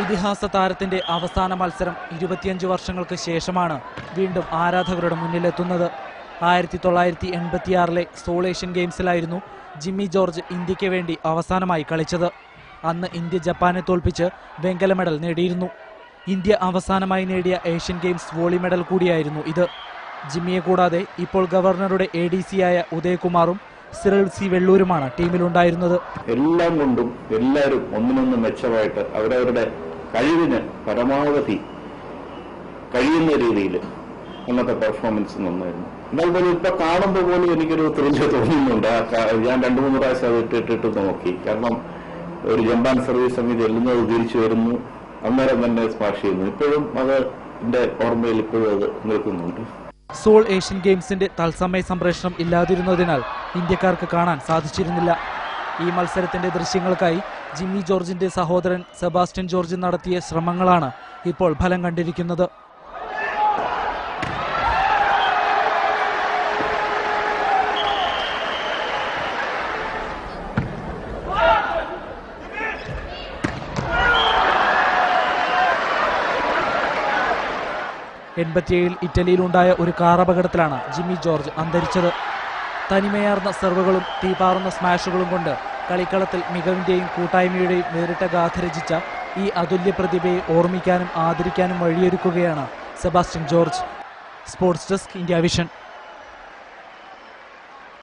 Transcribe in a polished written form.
ഇതിഹാസ താരത്തിന്റെ അവസാന മത്സരം 25 വർഷങ്ങൾക്ക് ശേഷമാണ് വീണ്ടും ആരാധകരുടെ മുന്നിലെത്തുന്നത്. 1986-ലെ സോൾ ഏഷ്യൻ ഗെയിംസിലായിരുന്നു ജിമ്മി ജോർജ് ഇന്ത്യക്ക് വേണ്ടി അവസാനമായി കളിച്ചത്. അന്ന് ഇന്ത്യ ജപ്പാനെ തോൽപ്പിച്ച് വെങ്കല മെഡൽ നേടിയിരുന്നു. ഇന്ത്യ അവസാനമായി നേടിയ ഏഷ്യൻ ഗെയിംസ് വോളി മെഡൽ കൂടിയായിരുന്നു ഇത്. ജിമ്മിയെ കൂടാതെ ഇപ്പോൾ ഗവർണറുടെ ADC-യായ ഉദയകുമാറും സിറിൽ സി വെള്ളൂരുമാണ് ടീമിലുണ്ടായിരുന്നത്. എല്ലാം കൊണ്ടും എല്ലാവരും ഒന്നിനൊന്ന് മെച്ചമായിട്ട് അവരവരുടെ കഴിവിന് പരമാവധി കഴിയുന്ന രീതിയിൽ അന്നത്തെ പെർഫോമൻസ് നന്നായിരുന്നു. എന്നാൽ പോലും ഇപ്പൊ കാണുമ്പോൾ പോലും എനിക്കൊരു ത്രില്ല് തോന്നുന്നുണ്ട്. ഞാൻ 2-3 പ്രാവശ്യം അത് ഇട്ടിട്ട് നോക്കി. കാരണം ഒരു ജപ്പാൻ സർവീസ് സമിതി എല്ലുന്നത് തിരിച്ചു വരുന്നു, അന്നേരം തന്നെ സ്മാഷ് ചെയ്യുന്നു. ഇപ്പോഴും അത് എന്റെ ഓർമ്മയിൽ ഇപ്പോഴും അത് നിൽക്കുന്നുണ്ട്. സോൾ ഏഷ്യൻ ഗെയിംസിന്റെ തത്സമയ സംപ്രേഷണം ഇല്ലാതിരുന്നതിനാൽ ഇന്ത്യക്കാർക്ക് കാണാൻ സാധിച്ചിരുന്നില്ല. ഈ മത്സരത്തിന്റെ ദൃശ്യങ്ങൾക്കായി ജിമ്മി ജോർജിന്റെ സഹോദരൻ സെബാസ്റ്റ്യൻ ജോർജ് നടത്തിയ ശ്രമങ്ങളാണ് ഇപ്പോൾ ഫലം കണ്ടിരിക്കുന്നത്. ഇറ്റലിയിലുണ്ടായ ഒരു കാർ അപകടത്തിലാണ് ജിമ്മി ജോർജ് അന്തരിച്ചത്. തനിമയാർന്ന സെർവുകളും തീപാറുന്ന സ്മാഷുകളും കൊണ്ട് കളിക്കളത്തിൽ മികവിന്റെയും കൂട്ടായ്മയുടെയും നേരിട്ട ഗാഥ രചിച്ച ഈ അതുല്യ പ്രതിഭയെ ഓർമ്മിക്കാനും ആദരിക്കാനും വഴിയൊരുക്കുകയാണ് Sebastian George. Sports desk, India vision.